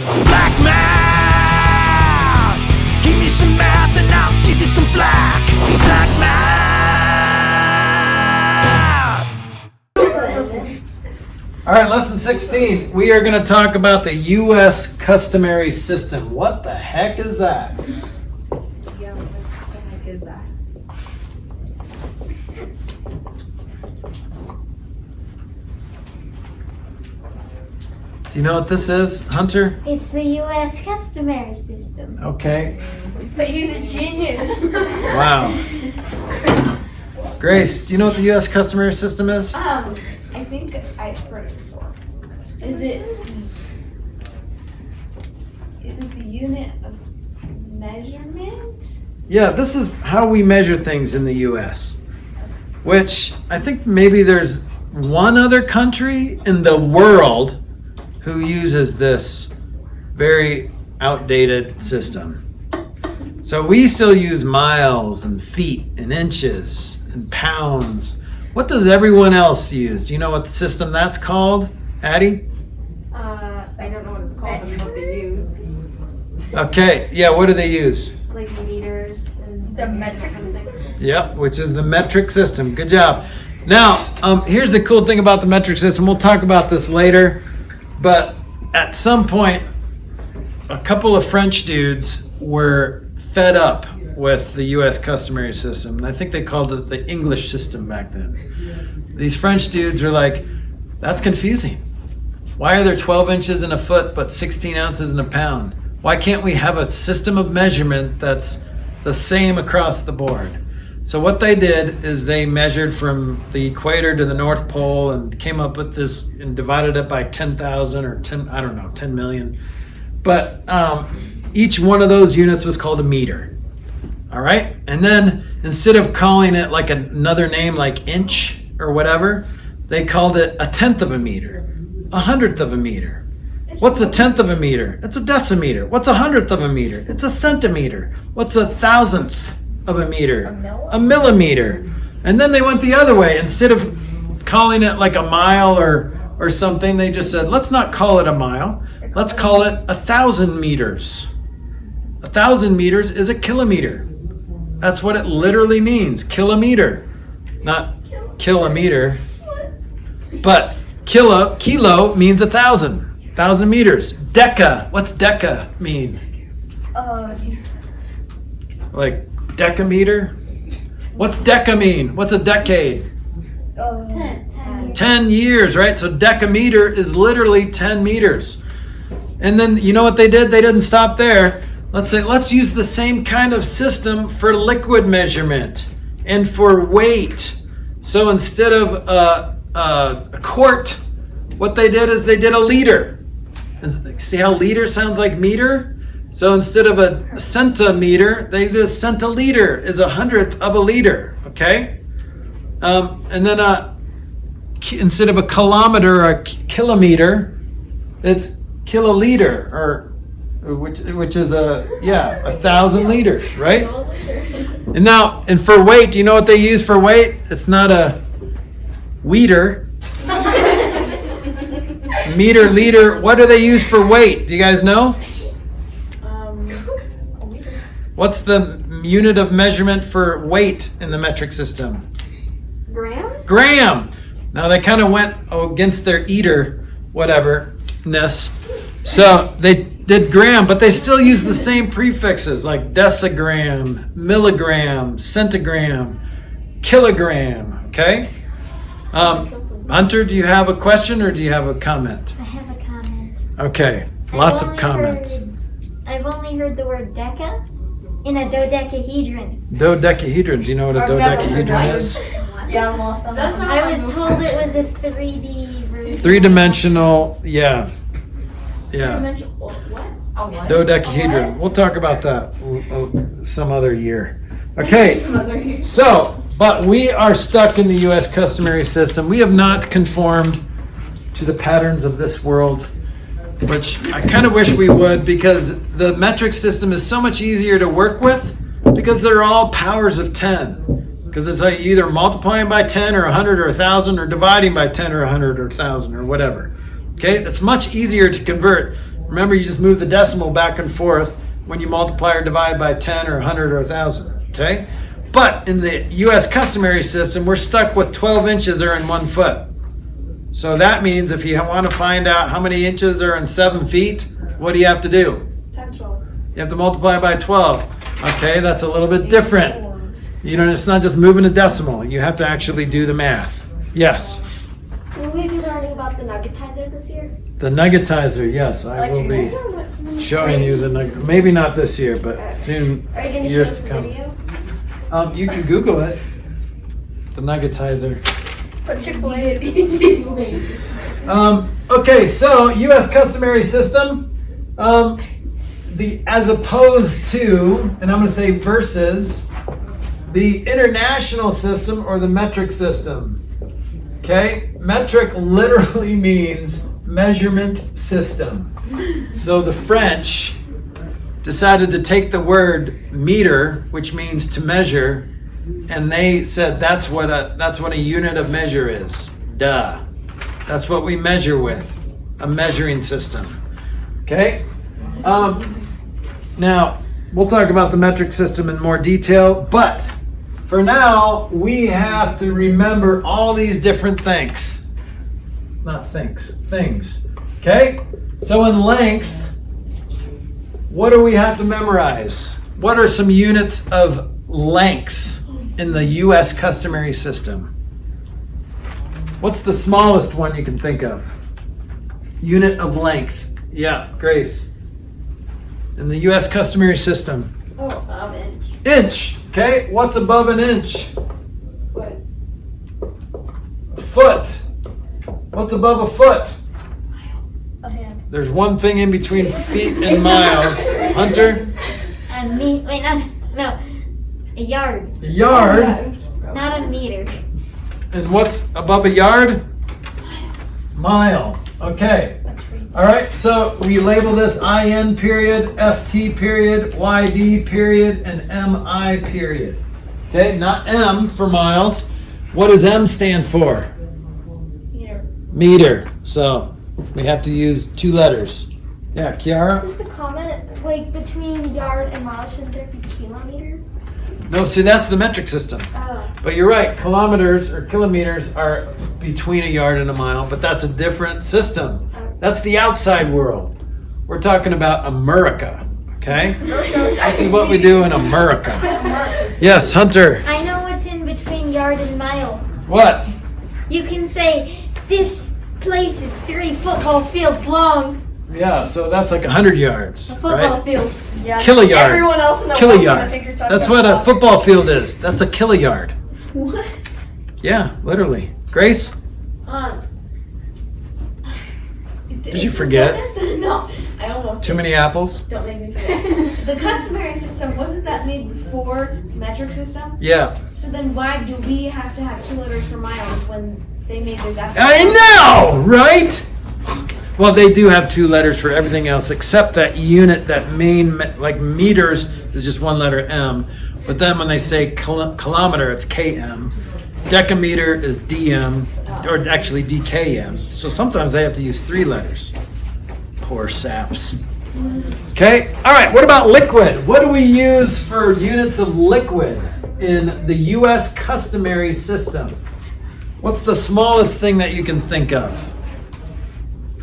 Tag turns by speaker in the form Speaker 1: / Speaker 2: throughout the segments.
Speaker 1: Flack math! Give me some math and I'll give you some flack. Flack math!
Speaker 2: All right, lesson 16. We are going to talk about the U.S. Customary system. What the heck is that?
Speaker 3: Yeah, what the heck is that?
Speaker 2: Do you know what this is, Hunter?
Speaker 4: It's the U.S. Customary system.
Speaker 2: Okay.
Speaker 3: But he's a genius.
Speaker 2: Wow. Grace, do you know what the U.S. Customary system is?
Speaker 3: I think I've heard it before. Is it the unit of measurement?
Speaker 2: Yeah, this is how we measure things in the U.S., which I think maybe there's one other country in the world who uses this very outdated system. So we still use miles and feet and inches and pounds. What does everyone else use? Do you know what the system that's called, Addie?
Speaker 3: I don't know what it's called, but what they use.
Speaker 2: Okay, yeah, what do they use?
Speaker 3: Like meters and the metric system.
Speaker 2: Yep, which is the metric system. Good job. Now, here's the cool thing about the metric system. We'll talk about this later, but at some point, a couple of French dudes were fed up with the U.S. customary system, and I think they called it the English system back then. These French dudes are like, that's confusing. Why are there 12 inches in a foot but 16 ounces in a pound? Why can't we have a system of measurement that's the same across the board? So what they did is they measured from the equator to the North Pole and came up with this and divided it by 10,000 or 10, I don't know, 10 million. But each one of those units was called a meter. All right. And then instead of calling it like another name like inch or whatever, they called it a tenth of a meter, a hundredth of a meter. What's a tenth of a meter? It's a decimeter. What's a hundredth of a meter? It's a centimeter. What's a thousandth of a meter? A millimeter. And then they went the other way. Instead of calling it like a mile or something, they just said, let's not call it a mile. Let's call it 1,000 meters. 1,000 meters is a kilometer. That's what it literally means, kilometer. Not kilometer, but kilo means 1,000. 1,000 meters. Deca, what's deca mean? Like decameter? What's deca mean? What's a decade? 10 years, right? So decameter is literally 10 meters. And then you know what they did? They didn't stop there. Let's use the same kind of system for liquid measurement and for weight. So instead of a quart, what they did is they did a liter. See how liter sounds like meter? So instead of a centimeter, they did a centiliter is a hundredth of a liter, okay? And then instead of a kilometer or a kilometer, it's kiloliter, or which is 1,000 liters, right? And for weight, do you know what they use for weight? It's not a weeder. Meter, liter. What do they use for weight? Do you guys know? What's the unit of measurement for weight in the metric system?
Speaker 3: Grams?
Speaker 2: Gram. Now they kind of went against their whatever-ness. So they did gram, but they still use the same prefixes like decigram, milligram, centigram, kilogram, okay? Hunter, do you have a question or do you have a comment?
Speaker 4: I have a comment.
Speaker 2: Okay, lots of comments.
Speaker 4: I've only heard the word deca in a dodecahedron.
Speaker 2: Dodecahedron, do you know what a dodecahedron is?
Speaker 3: Yeah, I'm lost on that.
Speaker 4: I was told it was a 3D version.
Speaker 2: Three-dimensional, yeah. Yeah.
Speaker 3: What? A what?
Speaker 2: Dodecahedron. We'll talk about that some other year. Okay, but we are stuck in the U.S. customary system. We have not conformed to the patterns of this world, which I kind of wish we would, because the metric system is so much easier to work with because they're all powers of 10. Because it's like either multiplying by 10 or 100 or 1,000 or dividing by 10 or 100 or 1,000 or whatever. Okay, that's much easier to convert. Remember, you just move the decimal back and forth when you multiply or divide by 10 or 100 or 1,000, okay? But in the U.S. customary system, we're stuck with 12 inches are in 1 foot. So that means if you want to find out how many inches are in 7 feet, what do you have to do?
Speaker 3: Times 12.
Speaker 2: You have to multiply by 12. Okay, that's a little bit different. You know, it's not just moving a decimal. You have to actually do the math. Yes.
Speaker 4: Will we be learning about the nuggetizer this year?
Speaker 2: The nuggetizer, yes, I will be showing you the nugget. Maybe not this year, but soon,
Speaker 4: Are you going to show
Speaker 2: years
Speaker 4: us
Speaker 2: to
Speaker 4: the
Speaker 2: come.
Speaker 4: video?
Speaker 2: You can Google it. The nuggetizer.
Speaker 3: But Chick-fil-A.
Speaker 2: Okay, so U.S. customary system. As opposed to, and I'm going to say versus, the international system or the metric system. Okay, metric literally means measurement system. So the French decided to take the word meter, which means to measure, and they said that's what a unit of measure is. Duh. That's what we measure with, a measuring system. Okay? Now, we'll talk about the metric system in more detail, but for now, we have to remember all these different things. Not things, things. Okay? So in length, what do we have to memorize? What are some units of length in the U.S. customary system? What's the smallest one you can think of? Unit of length. Yeah, Grace. In the U.S. customary system.
Speaker 3: Inch.
Speaker 2: Inch. Okay, what's above an inch?
Speaker 3: Foot.
Speaker 2: Foot. What's above a foot?
Speaker 3: A hand.
Speaker 2: There's one thing in between feet and miles. Hunter?
Speaker 4: A yard.
Speaker 2: A yard.
Speaker 4: Not a meter.
Speaker 2: And what's above a yard? Mile. Okay. All right, so we label this IN period, FT period, YD period, and MI period. Okay, not M for miles. What does M stand for?
Speaker 3: Meter.
Speaker 2: Meter. So we have to use 2 letters. Yeah, Chiara?
Speaker 4: Just a comment, like between yard and mile, shouldn't there be kilometer?
Speaker 2: No, see, that's the metric system.
Speaker 4: Oh.
Speaker 2: But you're right, kilometers or kilometers are between a yard and a mile, but that's a different system. That's the outside world. We're talking about America, okay? This is what we do in America. Yes, Hunter.
Speaker 4: I know what's in between yard and mile.
Speaker 2: What?
Speaker 4: You can say, this place is 3 football fields long.
Speaker 2: Yeah, so that's like 100 yards,
Speaker 4: A football
Speaker 2: right?
Speaker 4: field.
Speaker 3: Yeah.
Speaker 2: Kiloyard.
Speaker 3: Everyone else in the world is gonna
Speaker 2: Kiloyard.
Speaker 3: think you're talking
Speaker 2: That's
Speaker 3: about
Speaker 2: what a
Speaker 3: soccer.
Speaker 2: football field is. That's a kiloyard.
Speaker 3: What?
Speaker 2: Yeah, literally. Grace? Did you forget?
Speaker 3: No, I almost
Speaker 2: Too
Speaker 3: did.
Speaker 2: many apples?
Speaker 3: Don't make me forget. The customary system, wasn't that made before metric system?
Speaker 2: Yeah.
Speaker 3: So then why do we have to have 2 letters for miles when they made this after?
Speaker 2: I know, right? Well, they do have 2 letters for everything else except that unit, that main, like meters is just 1 letter M. But then when they say kilometer, it's KM. Decameter is DM, or actually DKM. So sometimes they have to use 3 letters. Poor saps. Okay, all right, what about liquid? What do we use for units of liquid in the U.S. customary system? What's the smallest thing that you can think of?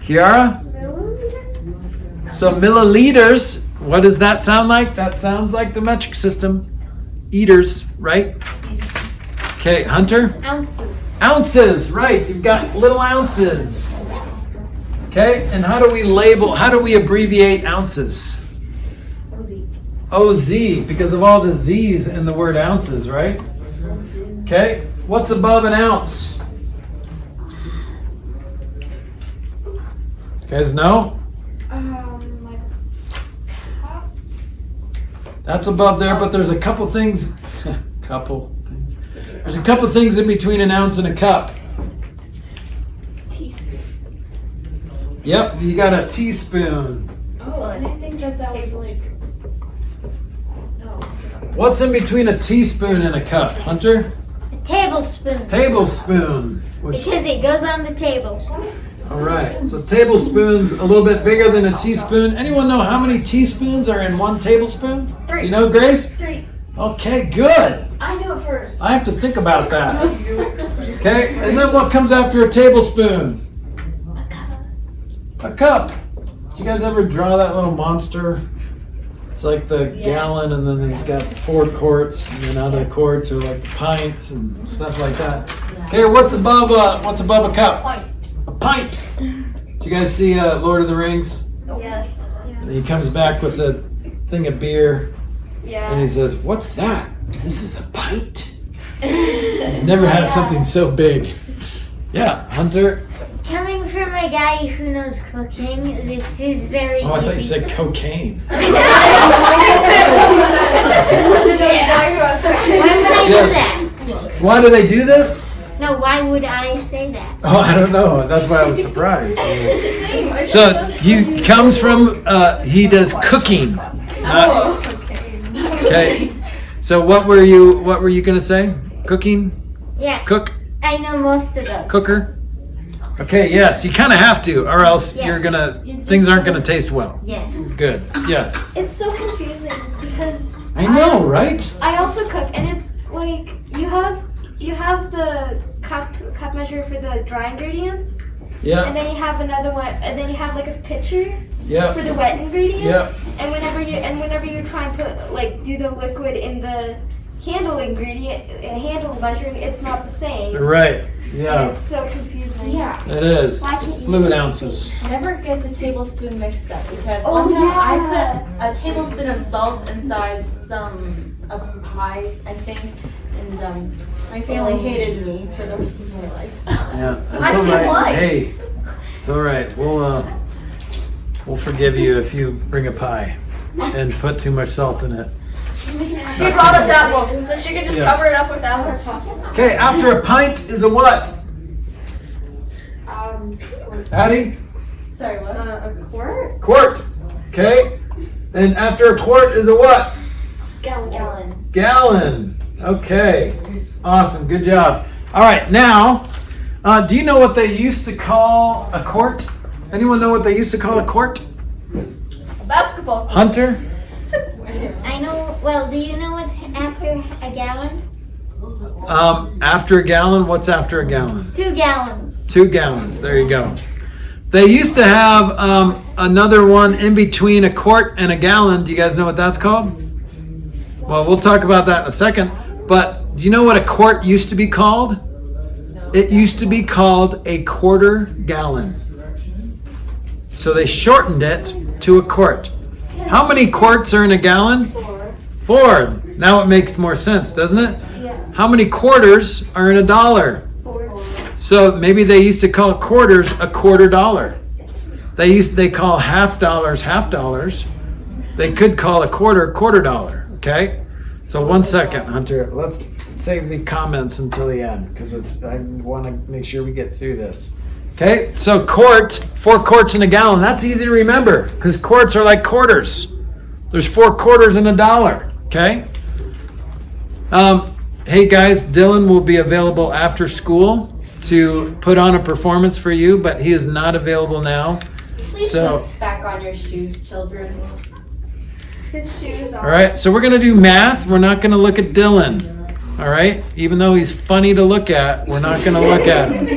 Speaker 2: Chiara?
Speaker 4: Milliliters?
Speaker 2: So milliliters, what does that sound like? That sounds like the metric system. Eaters, right? Okay, Hunter?
Speaker 4: Ounces.
Speaker 2: Ounces, right. You've got little ounces. Okay, and how do we abbreviate ounces? OZ, because of all the Z's in the word ounces, right? Okay, what's above an ounce? You guys know?
Speaker 3: Like cup?
Speaker 2: That's above there, but there's a couple things. There's a couple things in between an ounce and a cup.
Speaker 3: Teaspoon.
Speaker 2: Yep, you got a teaspoon.
Speaker 3: Oh, I didn't think that was like. No.
Speaker 2: What's in between a teaspoon and a cup, Hunter?
Speaker 4: A tablespoon.
Speaker 2: Tablespoon. Which,
Speaker 4: Because it goes on the table.
Speaker 2: All right, so tablespoons, a little bit bigger than a teaspoon. Anyone know how many teaspoons are in 1 tablespoon?
Speaker 3: 3.
Speaker 2: You know, Grace?
Speaker 3: 3.
Speaker 2: Okay, good.
Speaker 3: I knew it first.
Speaker 2: I have to think about that. Okay, and then what comes after a tablespoon? A cup. Did you guys ever draw that little monster? It's like the gallon, and then he's got 4 quarts, and then out of the quarts are like the pints and stuff like that. Okay, what's above a cup? A pint. Did you guys see Lord of the Rings?
Speaker 3: Yes.
Speaker 2: And he comes back with a thing of beer,
Speaker 3: Yeah.
Speaker 2: and he says, "What's that? This is a pint." He's never had something so big. Yeah, Hunter.
Speaker 4: Coming from a guy who knows cooking, this is very
Speaker 2: Oh, I thought you
Speaker 4: easy.
Speaker 2: said cocaine.
Speaker 4: Why would I do
Speaker 2: Yes.
Speaker 4: that?
Speaker 2: Why do they do this?
Speaker 4: No, why would I say that?
Speaker 2: Oh, I don't know. That's why I was surprised. So he comes from, he does cooking. Not, okay. So what were you gonna say? Cooking?
Speaker 4: Yeah,
Speaker 2: Cook?
Speaker 4: I know most of those.
Speaker 2: Cooker? Okay, yes, you kind of have to, or else
Speaker 4: Yeah.
Speaker 2: things aren't gonna taste well.
Speaker 4: Yes.
Speaker 2: Good, yes.
Speaker 3: It's so confusing because
Speaker 2: I know, right?
Speaker 3: I also cook, and it's like you have the cup measure for the dry ingredients,
Speaker 2: Yeah,
Speaker 3: and then you have another one, and then you have like a pitcher for
Speaker 2: yeah,
Speaker 3: the wet ingredients.
Speaker 2: yeah.
Speaker 3: And whenever you try and put do the liquid in the handle measuring, it's not the same.
Speaker 2: Right,
Speaker 3: And
Speaker 2: yeah,
Speaker 3: it's so confusing.
Speaker 5: Yeah.
Speaker 2: it is.
Speaker 3: Why can't you
Speaker 2: Fluid
Speaker 3: use-
Speaker 2: ounces.
Speaker 5: Never get the tablespoon mixed up because
Speaker 3: Oh,
Speaker 5: one time
Speaker 3: yeah.
Speaker 5: I put a tablespoon of salt inside a pie, I think, and my family hated me for the rest of my life.
Speaker 2: Yeah, it's
Speaker 5: I
Speaker 2: all
Speaker 5: see
Speaker 2: right.
Speaker 5: why.
Speaker 2: Hey, it's all right. We'll forgive you if you bring a pie and put too much salt in it.
Speaker 6: She brought us apples, so she could just
Speaker 2: Yeah.
Speaker 6: cover it up with apples.
Speaker 2: Okay, after a pint is a what? Addie?
Speaker 5: Sorry, what?
Speaker 3: A quart?
Speaker 2: Quart. Okay. Then after a quart is a what?
Speaker 3: Gallon.
Speaker 2: Gallon. Okay. Awesome. Good job. All right. Now, do you know what they used to call a quart? Anyone know what they used to call a quart?
Speaker 6: A basketball.
Speaker 2: Hunter?
Speaker 4: I know, well, do you know what's after a gallon?
Speaker 2: After a gallon, what's after a gallon?
Speaker 4: 2 gallons.
Speaker 2: 2 gallons. There you go. They used to have another one in between a quart and a gallon. Do you guys know what that's called? Well, we'll talk about that in a second. But do you know what a quart used to be called? It used to be called a quarter gallon. So they shortened it to a quart. How many quarts are in a gallon? 4. Now it makes more sense, doesn't it?
Speaker 3: Yeah.
Speaker 2: How many quarters are in a dollar?
Speaker 3: 4.
Speaker 2: So maybe they used to call quarters a $quarter. They call half dollars. They could call a quarter dollar. Okay. So 1 second, Hunter. Let's save the comments until the end because I want to make sure we get through this. Okay. So quart, 4 quarts in a gallon. That's easy to remember because quarts are like quarters. There's 4 quarters in a dollar. Okay. Hey guys, Dylan will be available after school to put on a performance for you, but he is not available now.
Speaker 5: Please
Speaker 2: So-
Speaker 5: put back on your shoes, children.
Speaker 3: His shoes
Speaker 2: All
Speaker 3: are.
Speaker 2: right, so we're gonna do math. We're not gonna look at Dylan. All right, even though he's funny to look at, we're not gonna look at him.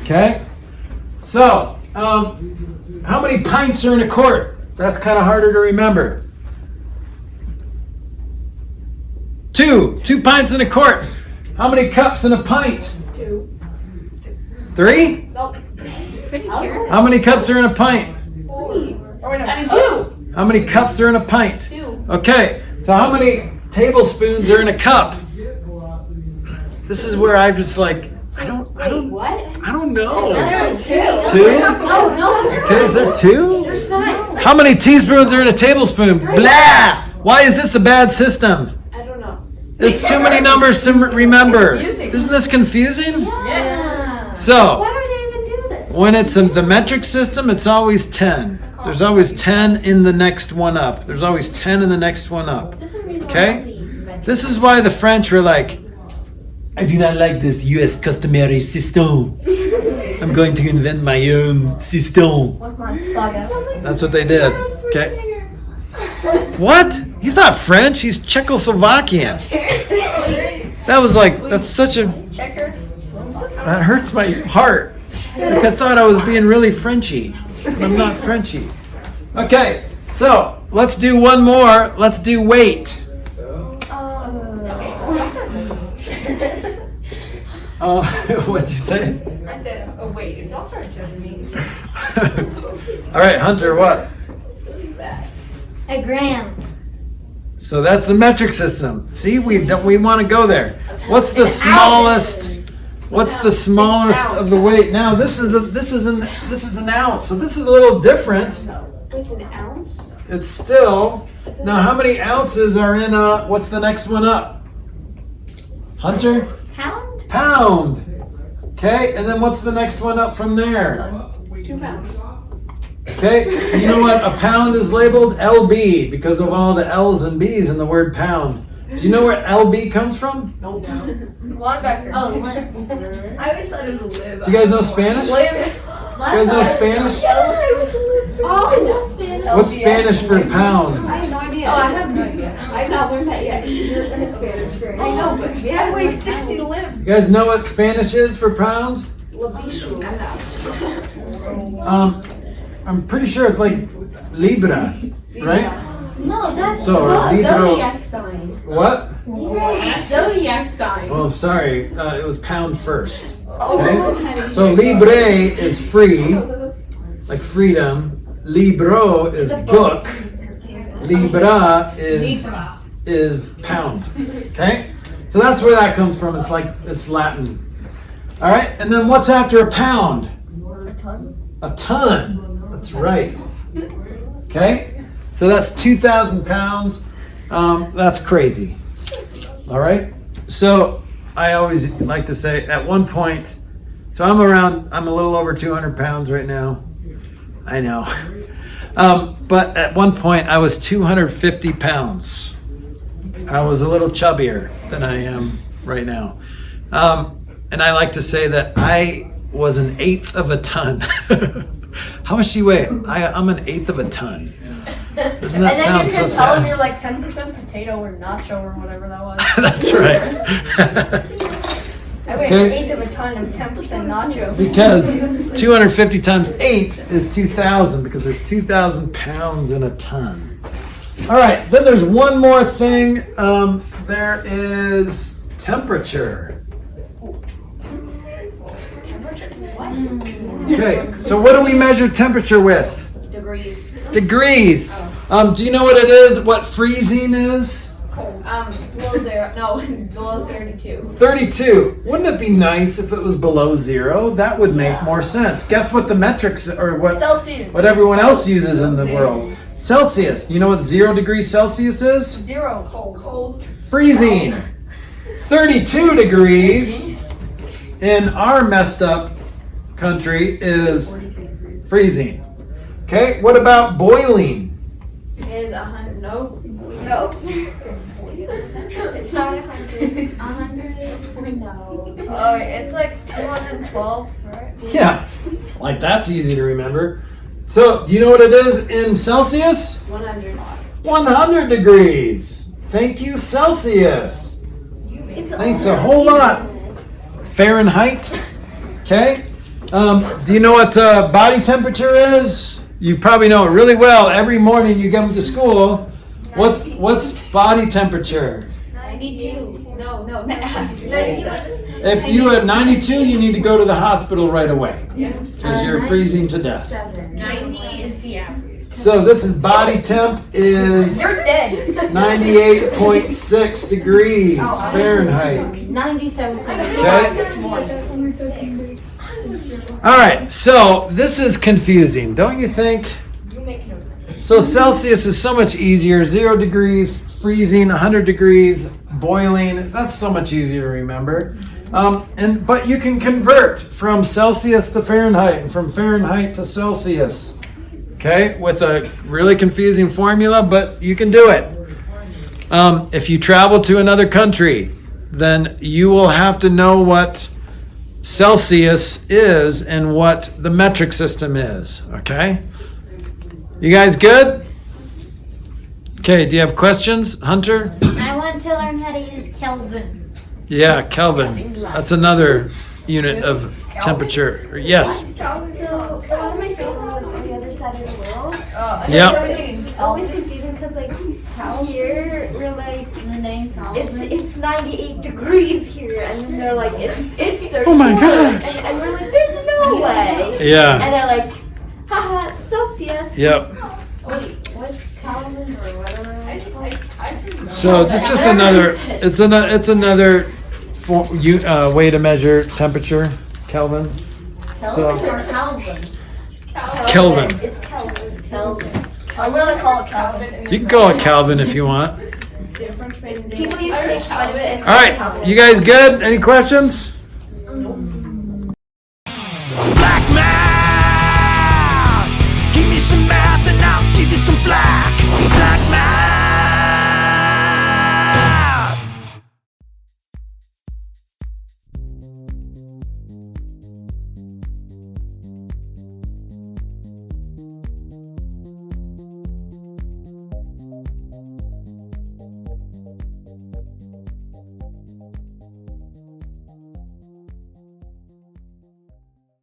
Speaker 2: Okay. So, how many pints are in a quart? That's kind of harder to remember. 2 pints in a quart. How many cups in a pint?
Speaker 3: 2.
Speaker 2: 3?
Speaker 3: Nope.
Speaker 4: Pretty sure.
Speaker 2: How many cups are in a pint?
Speaker 3: 3. Or no,
Speaker 6: I mean,
Speaker 3: 2.
Speaker 2: How many cups are in a pint?
Speaker 3: 2.
Speaker 2: Okay, so how many tablespoons are in a cup? This is where I'm just like, I don't
Speaker 3: What?
Speaker 2: I don't know.
Speaker 6: 2.
Speaker 2: 2?
Speaker 3: Oh, no.
Speaker 2: Okay, is there 2?
Speaker 3: There's 5.
Speaker 2: How many teaspoons are in a tablespoon? Blah! Why is this a bad system?
Speaker 3: I don't know.
Speaker 2: It's too many numbers to remember. Isn't this confusing?
Speaker 3: Yeah.
Speaker 2: So,
Speaker 3: Why do they even do this?
Speaker 2: when it's in the metric system, it's always 10. There's always 10 in the next one up. There's always 10 in the next one up. Okay? This is why the French were like, I do not like this US customary system. I'm going to invent my own system.
Speaker 6: With my bugger.
Speaker 2: That's what they did. Okay. What? He's not French. He's Czechoslovakian. That's such a,
Speaker 6: Checkers.
Speaker 2: that hurts my heart. Like I thought I was being really Frenchy, but I'm not Frenchy. Okay, so let's do one more. Let's do weight. What'd you say?
Speaker 7: I said, oh wait, if y'all start judging me.
Speaker 2: All right, Hunter, what?
Speaker 4: A gram.
Speaker 2: So that's the metric system. See, we want to go there. What's the smallest? What's the smallest of the weight? Now this is an ounce. So this is a little different.
Speaker 7: It's an ounce?
Speaker 2: It's still. Now how many ounces are in what's the next one up? Hunter?
Speaker 4: Pound?
Speaker 2: Pound. Okay, and then what's the next one up from there?
Speaker 7: 2 pounds.
Speaker 2: Okay, you know what? A pound is labeled LB because of all the L's and B's in the word pound. Do you know where LB comes from?
Speaker 6: Linebacker.
Speaker 5: Oh,
Speaker 6: I always thought it was a lib.
Speaker 2: Do you guys know Spanish? You
Speaker 6: Williams.
Speaker 2: guys know Spanish?
Speaker 7: Oh, I know Spanish.
Speaker 2: What's Spanish for pound?
Speaker 7: I have no idea.
Speaker 6: Oh, I have no idea.
Speaker 7: I have not learned that yet.
Speaker 6: I know, but yeah, I weigh 60 to live.
Speaker 2: You guys know what Spanish is for pound? I'm pretty sure it's like Libra, right?
Speaker 5: No, that's
Speaker 2: So,
Speaker 5: the
Speaker 2: Libra-
Speaker 5: zodiac sign.
Speaker 2: What?
Speaker 5: Libra is a zodiac sign.
Speaker 2: Oh, sorry. It was pound first. Okay? So Libre is free, like freedom. Libro is book. Libra is pound. Okay? So that's where that comes from. It's Latin. All right? And then what's after a pound? A ton. That's right. Okay? So that's 2,000 pounds. That's crazy. All right? So I always like to say at one point, so I'm a little over 200 pounds right now. I know. But at one point I was 250 pounds. I was a little chubbier than I am right now. And I like to say that I was an eighth of a ton. How much do you weigh? I'm an eighth of a ton. Doesn't that sound so
Speaker 6: tell him
Speaker 2: sad?
Speaker 6: you're like 10% potato or nacho or whatever that was.
Speaker 2: That's right.
Speaker 6: I weigh
Speaker 2: Okay.
Speaker 6: an eighth of a ton of 10% nacho.
Speaker 2: Because 250 times 8 is 2,000 because there's 2,000 pounds in a ton. All right, then there's one more thing. There is temperature. Okay, so what do we measure temperature with?
Speaker 7: Degrees.
Speaker 2: Degrees. Do you know what it is? What freezing is?
Speaker 7: Below 0. No, below 32.
Speaker 2: 32. Wouldn't it be nice if it was below 0? That would make more sense. Guess what the metrics or
Speaker 6: Celsius.
Speaker 2: what everyone else uses in the world? Celsius. You know what 0 degrees Celsius is?
Speaker 6: 0. Cold.
Speaker 2: Freezing. 32 degrees in our messed up country is freezing. Okay, what about boiling?
Speaker 7: Is 100. No.
Speaker 6: No.
Speaker 3: It's not 100.
Speaker 5: 100? No.
Speaker 6: It's like 212, right?
Speaker 2: Yeah, like that's easy to remember. So, do you know what it is in Celsius?
Speaker 7: 100.
Speaker 2: 100 degrees. Thank you, Celsius. Thanks a whole lot. Fahrenheit. Okay. Do you know what body temperature is? You probably know it really well. Every morning you come to school. What's body temperature?
Speaker 7: 92. No.
Speaker 3: 92.
Speaker 2: If you at 92, you need to go to the hospital right away because you're freezing to death.
Speaker 7: 90 is the average.
Speaker 2: So this is body temp is
Speaker 6: You're dead.
Speaker 2: 98.6 degrees Fahrenheit.
Speaker 5: 97.5
Speaker 2: Okay.
Speaker 5: this morning.
Speaker 2: All right, so this is confusing, don't you think? So Celsius is so much easier. 0 degrees, freezing, 100 degrees, boiling. That's so much easier to remember. But you can convert from Celsius to Fahrenheit and from Fahrenheit to Celsius. Okay, with a really confusing formula, but you can do it. If you travel to another country, then you will have to know what Celsius is and what the metric system is. Okay? You guys good? Okay, do you have questions, Hunter?
Speaker 4: I want to learn how to use Kelvin.
Speaker 2: Yeah, Kelvin. That's another unit of temperature. Yes.
Speaker 3: So, one of my family lives on the other side of the world.
Speaker 2: Yep.
Speaker 3: It's always confusing because, like, here, we're like,
Speaker 5: The name
Speaker 3: it's 98 degrees here, and then they're like, it's 34.
Speaker 2: Oh my gosh.
Speaker 3: And we're like, there's no way.
Speaker 2: Yeah.
Speaker 3: And they're like, haha, it's Celsius.
Speaker 2: Yep.
Speaker 5: Wait, what's Calvin or whatever it's called?
Speaker 2: So it's just another. It's another way to measure temperature, Kelvin. So
Speaker 5: Kelvin or Calvin?
Speaker 2: Kelvin.
Speaker 3: It's Kelvin.
Speaker 5: Kelvin.
Speaker 6: I'm gonna call it Calvin.
Speaker 2: You can call it Calvin if you want.
Speaker 3: People used to make fun of it. And
Speaker 2: All right, you guys good? Any questions?